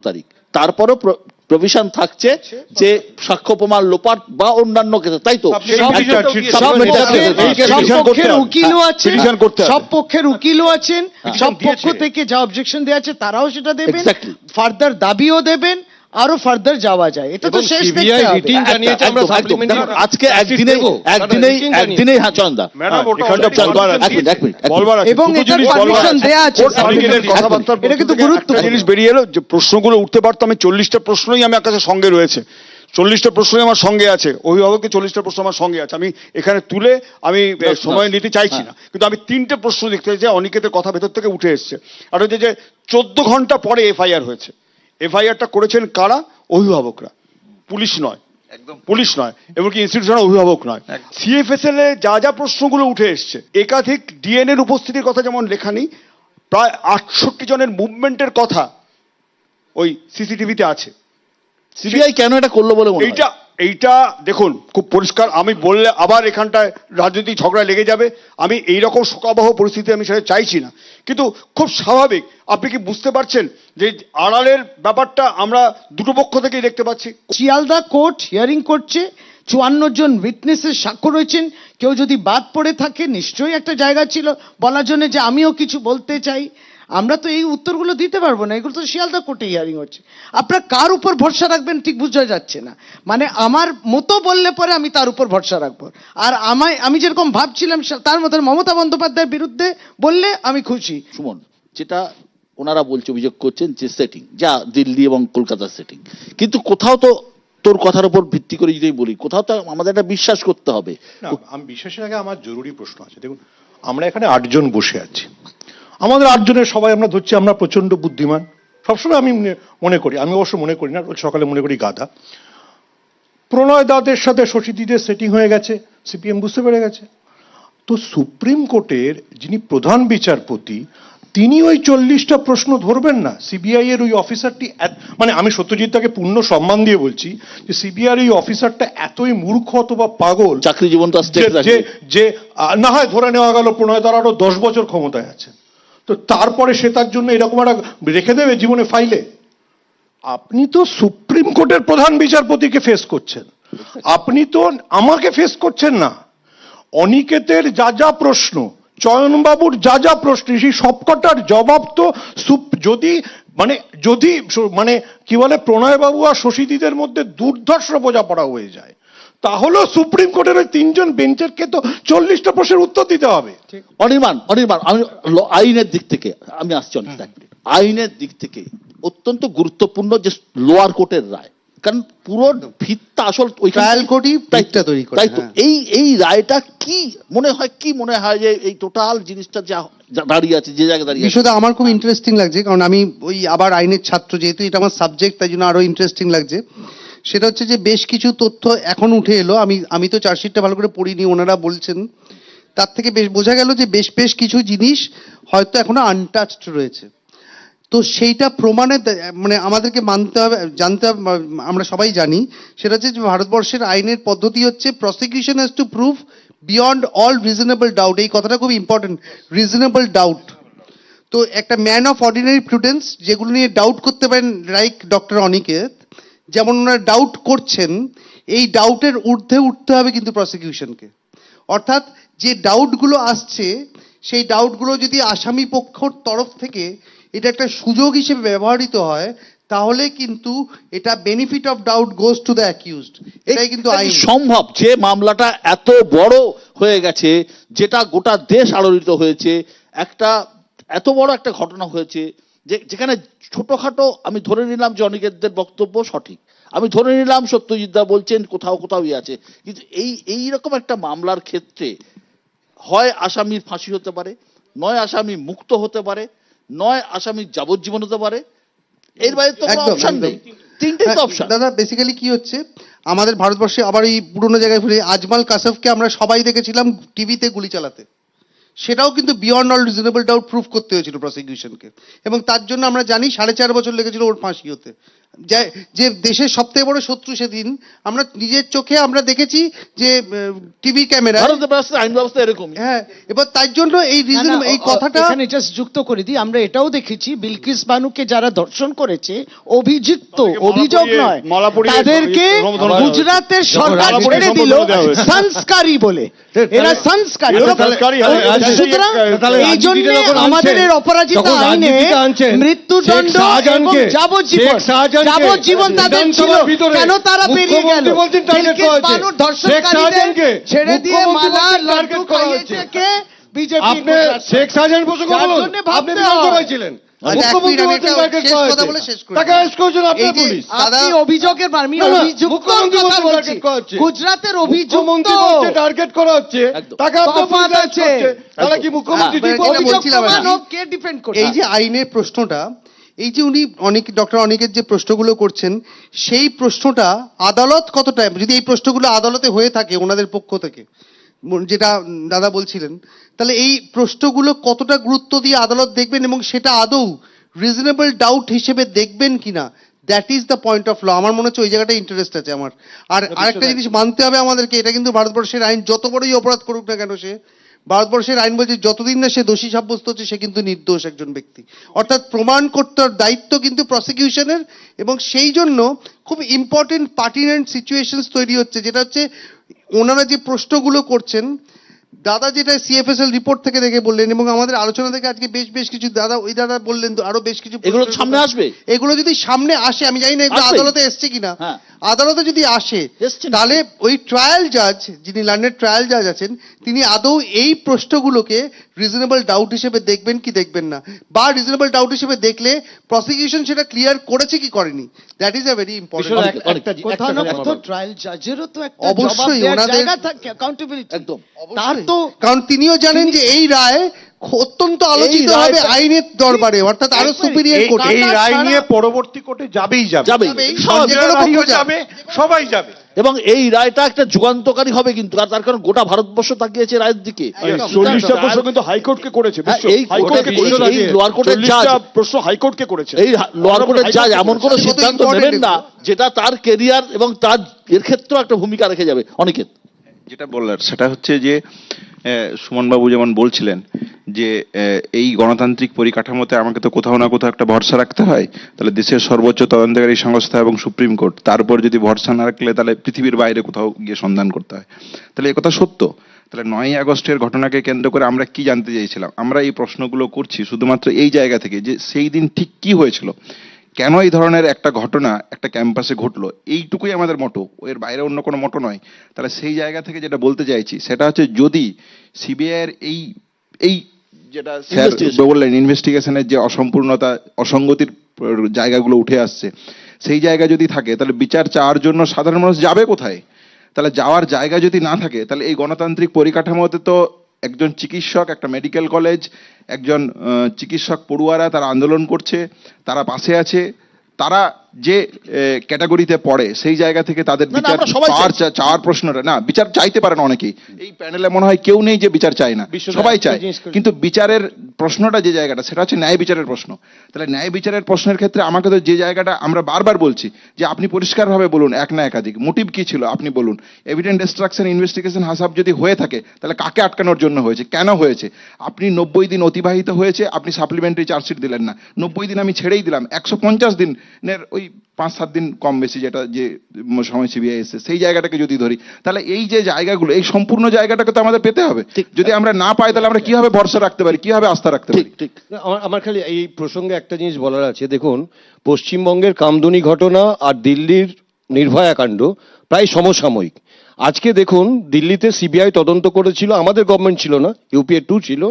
তারিখ, তারপরও প্রভিশন থাকছে যে সাক্ষ্য প্রমাণ লোপাট বা অন্যান্য ক্ষেত্রে, তাই তো? সব পক্ষের উকিলও আছেন, সব পক্ষ থেকে যা অবজেকশন দেওয়া আছে তারাও সেটা দেবেন, ফার্দার দাবিও দেবেন, আরো ফার্দার যাওয়া যায়। এটা তো শেষ দেখতে হবে। আজকে একদিনেই হ্যাঁ চন্দা এবং এটা পারমিশন দেয়া আছে, এটা কিন্তু গুরুত্বপূর্ণ জিনিস বেরিয়ে এলো যে প্রশ্নগুলো উঠতে পারতো। আমি 40টা প্রশ্নই আমার কাছে সঙ্গে রয়েছে, 40টা প্রশ্নই আমার সঙ্গে আছে, অভিভাবকের 40টা প্রশ্ন আমার সঙ্গে আছে। আমি এখানে তুলে আমি সময় নিতে চাইছি না, কিন্তু আমি 3টে প্রশ্ন দেখতে চাই যে অনিকেতের কথা ভেতর থেকে উঠে এসছে। আর হচ্ছে যে 14 ঘন্টা পরে এফআইআর হয়েছে। এফআইআরটা করেছেন কারা? অভিভাবকরা, পুলিশ নয়, পুলিশ নয়, এমনকি ইনস্টিটিউশনের অভিভাবক নয়। সিএফএসএল এ যা যা প্রশ্নগুলো উঠে এসছে, একাধিক ডিএনএর উপস্থিতির কথা যেমন লেখা নেই, প্রায় 68 জনের মুভমেন্টের কথা ওই সিসিটিভিতে আছে। সিবিআই কেন এটা করলো বলে মনে হয়? এইটা দেখুন খুব পরিষ্কার। আমি বললে আবার এখানটায় রাজনৈতিক ঝগড়া লেগে যাবে। আমি এইরকম শোকাবহ পরিস্থিতি আমি সেটা চাইছি না, কিন্তু খুব স্বাভাবিক। আপনি কি বুঝতে পারছেন যে আড়ালের ব্যাপারটা আমরা দুটো পক্ষ থেকেই দেখতে পাচ্ছি? শিয়ালদা কোর্ট হিয়ারিং করছে, 54 জন উইটনেসের সাক্ষ্য রয়েছেন। কেউ যদি বাদ পড়ে থাকে, নিশ্চয়ই একটা জায়গা ছিল বলার জন্য যে আমিও কিছু বলতে চাই। আমরা তো এই উত্তরগুলো দিতে পারবো না, এগুলো তো শিয়ালদা কোর্টে হিয়ারিং হচ্ছে। আপনারা কার উপর ভরসা রাখবেন ঠিক বোঝা যাচ্ছে না। মানে আমার মতো বললে পরে আমি তার উপর ভরসা রাখবো, আর আমি যেরকম ভাবছিলাম তার মতন মমতা বন্দ্যোপাধ্যায়ের বিরুদ্ধে বললে আমি খুশি। সুমন, যেটা ওনারা বলছে, অভিযোগ করছেন যে সেটিং, যা দিল্লি এবং কলকাতার সেটিং, কিন্তু কোথাও তো তোর কথার উপর ভিত্তি করে যদি বলি, কোথাও তো আমাদের একটা বিশ্বাস করতে হবে। আমি বিশ্বাসের আগে আমার জরুরি প্রশ্ন আছে। দেখুন, আমরা এখানে 8 জন বসে আছি, আমাদের 8 জনের সবাই আমরা ধরছি আমরা প্রচন্ড বুদ্ধিমান, সবসময় আমি মনে করি, আমি অবশ্য মনে করি না, সকালে মনে করি গাধা। প্রণয় দাদের সাথে শশীদিদের সেটিং হয়ে গেছে, সিপিএম বুঝতে পেরে গেছে। তো সুপ্রিম কোর্টের যিনি প্রধান বিচারপতি, তিনি ওই 40টা প্রশ্ন ধরবেন না? সিবিআই এর ওই অফিসারটি, মানে আমি সত্যজিৎ দাকে পূর্ণ সম্মান দিয়ে বলছি যে সিবিআই ওই অফিসারটা এতই মূর্খ অথবা পাগল, চাকরি জীবনটা যে না হয় ধরে নেওয়া গেল প্রণয় দার আরো 10 বছর ক্ষমতায় আছে, তো তারপরে সে তার জন্য এরকম একটা রেখে দেবে জীবনে ফাইলে? আপনি তো সুপ্রিম কোর্টের প্রধান বিচারপতিকে ফেস করছেন, আপনি তো আমাকে ফেস করছেন না। অনিকেতের যা যা প্রশ্ন, চয়নবাবুর যা যা প্রশ্ন, সেই সবকটার জবাব তো যদি মানে কি বলে, প্রণয়বাবু আর শশীদিদের মধ্যে দুর্ধর্ষ বোঝাপড়া হয়ে যায়, তাহলেও সুপ্রিম কোর্টের ওই 3 জন বেঞ্চেরকে তো 40টা প্রশ্নের উত্তর দিতে হবে। অনির্বাণ, আমি আইনের দিক থেকে আমি আসছি অনেক, আইনের দিক থেকে অত্যন্ত গুরুত্বপূর্ণ যে লোয়ার কোর্টের রায়, কারণ পুরো ভিত্তা আসল ওই ট্রায়াল কোর্টই টাইপটা তৈরি করে। তাই তো এই রায়টা কি মনে হয় যে এই টোটাল জিনিসটা যা দাঁড়িয়ে আছে, যে জায়গায় দাঁড়িয়ে বিষয়টা আমার খুব ইন্টারেস্টিং লাগছে, কারণ আমি ওই আবার আইনের ছাত্র, যেহেতু এটা আমার সাবজেক্ট, তাই জন্য আরো ইন্টারেস্টিং লাগছে। সেটা হচ্ছে যে বেশ কিছু তথ্য এখন উঠে এলো, আমি তো চার্জশিটটা ভালো করে পড়িনি, ওনারা বলছেন, তার থেকে বেশ বোঝা গেল যে বেশ কিছু জিনিস হয়তো এখনো আনটাচড রয়েছে। তো সেইটা প্রমাণে মানে আমাদেরকে মানতে হবে, জানতে হবে, আমরা সবাই জানি, সেটা হচ্ছে যে ভারতবর্ষের আইনের পদ্ধতি হচ্ছে prosecution has to prove beyond all reasonable doubt. এই কথাটা খুব ইম্পর্টেন্ট, রিজনেবল ডাউট। তো একটা ম্যান অফ অর্ডিনারি প্রুডেন্স, যেগুলো নিয়ে ডাউট করতে পারেন, লাইক ডক্টর অনিকেত, যেমন ওনারা ডাউট করছেন, এই ডাউটের ঊর্ধ্বে উঠতে হবে কিন্তু প্রসিকিউশনকে। অর্থাৎ যে ডাউটগুলো আসছে, সেই ডাউটগুলো যদি আসামি পক্ষর তরফ থেকে এটা একটা সুযোগ হিসেবে ব্যবহৃত হয়, তাহলে কিন্তু এটা benefit of doubt goes to the accused. এটাই কিন্তু আইন সম্ভব। যে মামলাটা এত বড় হয়ে গেছে, যেটা গোটা দেশ আলোড়িত হয়েছে, এত বড় একটা ঘটনা হয়েছে, যেখানে ছোটখাটো, আমি ধরে নিলাম যে অনিকেতদের বক্তব্য সঠিক, আমি ধরে নিলাম সত্যজিৎ দা বলছেন কোথাও আছে, কিন্তু এইরকম একটা মামলার ক্ষেত্রে হয় আসামির ফাঁসি হতে পারে, নয় আসামি মুক্ত হতে পারে, নয় আসামি যাবজ্জীবন হতে পারে, এর বাইরে তো কোনো অপশন নেই। 3টে তো অপশন। দাদা বেসিক্যালি কি হচ্ছে, আমাদের ভারতবর্ষে আবার এই পুরনো জায়গায় ফিরে আজমাল কাসফকে আমরা সবাই দেখেছিলাম টিভিতে গুলি চালাতে, সেটাও কিন্তু beyond all reasonable doubt proof করতে হয়েছিল প্রসিকিউশনকে, এবং তার জন্য আমরা জানি 4.5 বছর লেগেছিল ওর ফাঁসি হতে। যে দেশের সবথেকে বড় শত্রু সেদিন আমরা নিজের চোখে আমরা দেখেছি যে টিভি ক্যামেরা, ভারতের ব্যবস্থা, আইন ব্যবস্থা এরকমই। হ্যাঁ, এবার তার জন্য এই রিজন, এই কথাটা এখানে জাস্ট যুক্ত করে দিই, আমরা এটাও দেখেছি বিলকিস বানুকে যারা ধর্ষণ করেছে অভিযুক্ত, অভিযোগ নয়, তাদেরকে গুজরাটের সরকার ছেড়ে দিল সংস্কারী বলে। এরা সংস্কারী, সুতরাং এই জন্য আমাদের এর অপরাজিতা আইনে মৃত্যুদণ্ড এবং যাবজ্জীবন তাদের ছিল। কেন তারা বেরিয়ে গেল? বিলকিস বানুর ধর্ষণকারীদের ছেড়ে দিয়ে মালা লাড্ডু খাইয়েছে কে? বিজেপি। আপনি শেখ শাহজাহান প্রসঙ্গ বলুন, আপনি বিধানসভায় ছিলেন, মুখ্যমন্ত্রী বলছেন টার্গেট করা হয়েছে, তাকে অ্যারেস্ট করেছেন আপনার পুলিশ। আপনি অভিযোগের আমি অভিযুক্ত কথা বলছি, গুজরাটের অভিযুক্ত টার্গেট করা হচ্ছে, তাকে আপনার পুলিশ অ্যারেস্ট করছে, তাহলে কি মুখ্যমন্ত্রী ঠিক বলছিলাম আর কি। কে ডিপেন্ড করছে? এই যে আইনের প্রশ্নটা, এই যে উনি ডক্টর অনিকেত যে প্রশ্নগুলো করছেন, সেই প্রশ্নটা আদালত কতটা, যদি এই প্রশ্নগুলো আদালতে হয়ে থাকে ওনাদের পক্ষ থেকে, যেটা দাদা বলছিলেন, তাহলে এই প্রশ্নগুলো কতটা গুরুত্ব দিয়ে আদালত দেখবেন এবং সেটা আদৌ রিজনেবল ডাউট হিসেবে দেখবেন কিনা, that is the point of law. আমার মনে হচ্ছে ওই জায়গাটা ইন্টারেস্ট আছে আমার। আর আরেকটা জিনিস মানতে হবে আমাদেরকে, এটা কিন্তু ভারতবর্ষের আইন যত বড়ই অপরাধ করুক না কেন সে, ভারতবর্ষের আইন বলছে যতদিন না সে দোষী সাব্যস্ত হচ্ছে সে কিন্তু নির্দোষ একজন ব্যক্তি, অর্থাৎ প্রমাণ করতে দায়িত্ব কিন্তু প্রসিকিউশনের। এবং সেই জন্য খুব ইম্পর্টেন্ট পার্টিনেন্ট সিচুয়েশনস তৈরি হচ্ছে, যেটা হচ্ছে ওনারা যে প্রশ্নগুলো করছেন, দাদা যেটা সিএফএসএল রিপোর্ট থেকে দেখে বললেন এবং আমাদের আলোচনা থেকে আজকে বেশ কিছু দাদা বললেন, আরো বেশ কিছু এগুলো সামনে আসবে, এগুলো যদি সামনে আসে, আমি জানি না এগুলো আসবে। আদালতে এসছে কিনা, হ্যাঁ। আদালতে যদি আসে এসছে না। তাহলে ওই ট্রায়াল জাজ, যিনি লন্ডনের ট্রায়াল জাজ আছেন, তিনি আদৌ এই প্রশ্নগুলোকে রিজনেবল ডাউট হিসেবে দেখবেন কি দেখবেন না, বা রিজনেবল ডাউট হিসেবে দেখলে প্রসিকিউশন সেটা ক্লিয়ার করেছে কি করেনি, that is a very important. কোথাও না কোথাও ট্রায়াল জাজেরও তো একটা অবশ্যই জবাব দেওয়ার ওনাদের- জায়গা থাকে, অ্যাকাউন্টেবিলিটি। একদম। তার তো কারণ তিনিও জানেন যে এই রায় অত্যন্ত আলোচিত এই হবে রায়টা- আইনের দরবারে, অর্থাৎ আরো একবারে সুপিরিয়র এই কোর্টে। রায় নিয়ে পরবর্তী কোর্টে যাবেই যাবেই। যাবেই। সঞ্জয় যেকোনো রায়ও পক্ষ যাবে, সবাই যাবে। এবং এই রায়টা একটা যুগান্তকারী হবে কিন্তু, আর তার কারণ গোটা ভারতবর্ষ তাকিয়েছে রায়ের দিকে। 40টা প্রশ্ন কিন্তু হাইকোর্টকে করেছে, হ্যাঁ, বুঝছো? এই হাইকোর্টকে এই- করেছে। এই লোয়ার কোর্টের 40টা জাজ- প্রশ্ন হাইকোর্টকে করেছে। এই লোয়ার কোর্টের জাজ এমন কোনো কত সিদ্ধান্ত important নেবেন না এগুলো। যেটা তার কেরিয়ার এবং তার এর ক্ষেত্রেও একটা ভূমিকা রেখে যাবে। অনিকেত, যেটা বললার সেটা হচ্ছে যে সুমনবাবু যেমন বলছিলেন যে এই গণতান্ত্রিক পরিকাঠামোতে আমাকে তো কোথাও না কোথাও একটা ভরসা রাখতে হয়, তাহলে দেশের সর্বোচ্চ তদন্তকারী সংস্থা এবং সুপ্রিম কোর্ট, তার উপর যদি ভরসা না রাখলে তাহলে পৃথিবীর বাইরে কোথাও গিয়ে সন্ধান করতে হয়। তাহলে একথা সত্য। তাহলে 9ই আগস্টের ঘটনাকে কেন্দ্র করে আমরা কি জানতে চাইছিলাম? আমরা এই প্রশ্নগুলো করছি শুধুমাত্র এই জায়গা থেকে যে সেই দিন ঠিক কি হয়েছিল, কেন এই ধরনের একটা ঘটনা একটা ক্যাম্পাসে ঘটলো, এইটুকুই আমাদের মোটো, এর বাইরে অন্য কোনো মোটো নয়। তাহলে সেই জায়গা থেকে যেটা বলতে চাইছি সেটা হচ্ছে, যদি সিবিআইয়ের এই এই যেটা স্যার Investigation. বললেন ইনভেস্টিগেশনের যে অসম্পূর্ণতা অসঙ্গতির জায়গাগুলো উঠে আসছে, সেই জায়গা যদি থাকে তাহলে বিচার চাওয়ার জন্য সাধারণ মানুষ যাবে কোথায়? তাহলে যাওয়ার জায়গা যদি না থাকে তাহলে এই গণতান্ত্রিক পরিকাঠামোতে তো একজন চিকিৎসক, একটা মেডিকেল কলেজ, একজন চিকিৎসক পড়ুয়ারা তারা আন্দোলন করছে, তারা পাশে আছে, তারা যে ক্যাটাগরিতে পড়ে সেই জায়গা থেকে তাদের না, না, বিচার আমরা সবাই চাওয়ার প্রশ্নটা না, বিচার চাইতে পারে না অনেকেই। এই প্যানেলে মনে হয় কেউ নেই যে বিচার চায় না, সবাই চায়, কিন্তু বিচারের প্রশ্নটা যে জায়গাটা সেটা হচ্ছে ন্যায় বিচারের প্রশ্ন। তাহলে ন্যায় বিচারের প্রশ্নের ক্ষেত্রে আমাকে তো যে জায়গাটা আমরা বারবার বলছি যে আপনি পরিষ্কারভাবে বলুন, এক না একাধিক মোটিভ কি ছিল আপনি বলুন, এভিডেন্ট ডিস্ট্রাকশন ইনভেস্টিগেশন হাসাব যদি হয়ে থাকে তাহলে কাকে আটকানোর জন্য হয়েছে, কেন হয়েছে? আপনি 90 দিন অতিবাহিত হয়েছে, আপনি সাপ্লিমেন্টারি চার্জশিট দিলেন না, 90 দিন আমি ছেড়েই দিলাম, 150 দিনের ওই 5-7 দিন কম বেশি যেটা যে সময় সিবিআই এসেছে সেই জায়গাটাকে যদি ধরি, তাহলে এই যে জায়গাগুলো, এই সম্পূর্ণ জায়গাটাকে তো আমাদের পেতে হবে। যদি আমরা না পাই তাহলে আমরা কিভাবে ভরসা রাখতে পারি, কিভাবে আস্থা রাখতে পারি? ঠিক ঠিক। আমার খালি এই প্রসঙ্গে একটা জিনিস বলার আছে। দেখুন, পশ্চিমবঙ্গের কামদুনি ঘটনা আর দিল্লির নির্ভয়া কাণ্ড প্রায় সমসাময়িক। আজকে দেখুন, দিল্লিতে সিবিআই তদন্ত করেছিল, আমাদের গভর্নমেন্ট ছিল না, ইউপিএ 2 ছিল,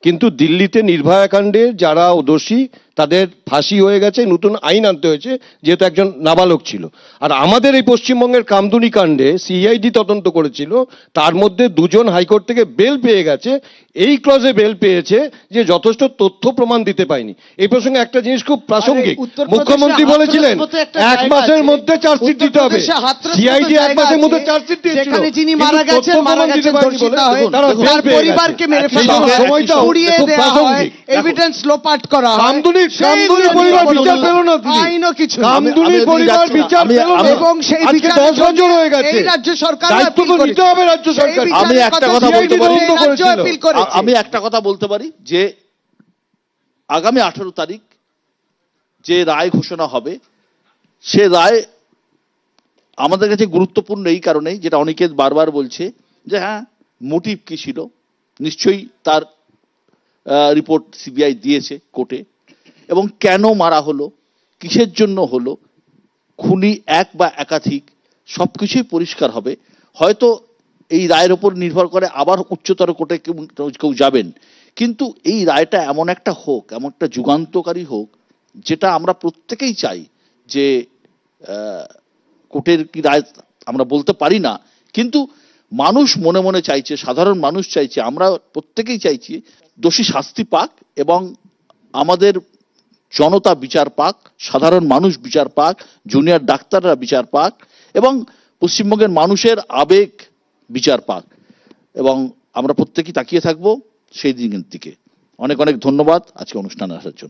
কিন্তু দিল্লিতে নির্ভয়া কাণ্ডে যারা দোষী তাদের ফাঁসি হয়ে গেছে, নতুন আইন আনতে হয়েছে যেহেতু একজন নাবালক ছিল। আর আমাদের এই পশ্চিমবঙ্গের কামদুনি কাণ্ডে সিআইডি তদন্ত করেছিল, তার মধ্যে 2 জন হাইকোর্ট থেকে বেল পেয়ে গেছে, এই ক্লজে বেল পেয়েছে যে যথেষ্ট তথ্য প্রমাণ দিতে পায়নি। এই প্রসঙ্গে একটা জিনিস খুব প্রাসঙ্গিক, উত্তরপ্রদেশে মুখ্যমন্ত্রী বলেছিলেন হাথরস মতো একটা 1 জায়গা মাসের আছে, মধ্যে চার্জশিট দিতে হবে, উত্তরপ্রদেশে হাথরস মতো সিআইডি 1 জায়গা মাসের মধ্যে আছে, চার্জশিট দিয়েছিল, যেখানে যিনি কিন্তু মারা তথ্য গেছেন প্রমাণ দিতে পারেনি বলে ধর্ষিতা হয়ে তারা বেল তার পেয়ে পরিবারকে গেছে। মেরে সেই ফেলা হয়, সময়টা উড়িয়ে খুব দেওয়া হয়, প্রাসঙ্গিক। এভিডেন্স লোপাট করা হয়। কামদুনির কামদুনি পরিবার বিচার পেল না দিদি। আইনও কিছু না। কামদুনি আমি পরিবার যাচ্ছি না। বিচার আমি- পেল না। আমি- এবং সেই আজকে বিচারের 10 বছর হয়ে গেছে। এই রাজ্য সরকার দায়িত্ব তো নিতে হবে রাজ্য সরকার। আমি একটা কথা বলতে পারি। আমি আমি একটা কথা বলতে পারি যে আগামী 18 তারিখ যে রায় ঘোষণা হবে সে রায় আমাদের কাছে গুরুত্বপূর্ণ এই কারণেই, যেটা অনিকেত বারবার বলছে যে হ্যাঁ মোটিভ কি ছিল, নিশ্চয়ই তার রিপোর্ট সিবিআই দিয়েছে কোর্টে, এবং কেন মারা হলো, কিসের জন্য হলো, খুনি এক বা একাধিক, সবকিছুই পরিষ্কার হবে। হয়তো এই রায়ের ওপর নির্ভর করে আবার উচ্চতর কোর্টে কেউ যাবেন, কিন্তু এই রায়টা এমন একটা হোক, এমন একটা যুগান্তকারী হোক, যেটা আমরা প্রত্যেকেই চাই। যে কোর্টের কি রায় আমরা বলতে পারি না, কিন্তু মানুষ মনে মনে চাইছে, সাধারণ মানুষ চাইছে, আমরা প্রত্যেকেই চাইছি দোষী শাস্তি পাক এবং আমাদের জনতা বিচার পাক, সাধারণ মানুষ বিচার পাক, জুনিয়র ডাক্তাররা বিচার পাক এবং পশ্চিমবঙ্গের মানুষের আবেগ বিচার পাক, এবং আমরা প্রত্যেকেই তাকিয়ে থাকবো সেই দিনের দিকে। অনেক অনেক ধন্যবাদ আজকে অনুষ্ঠানে আসার জন্য।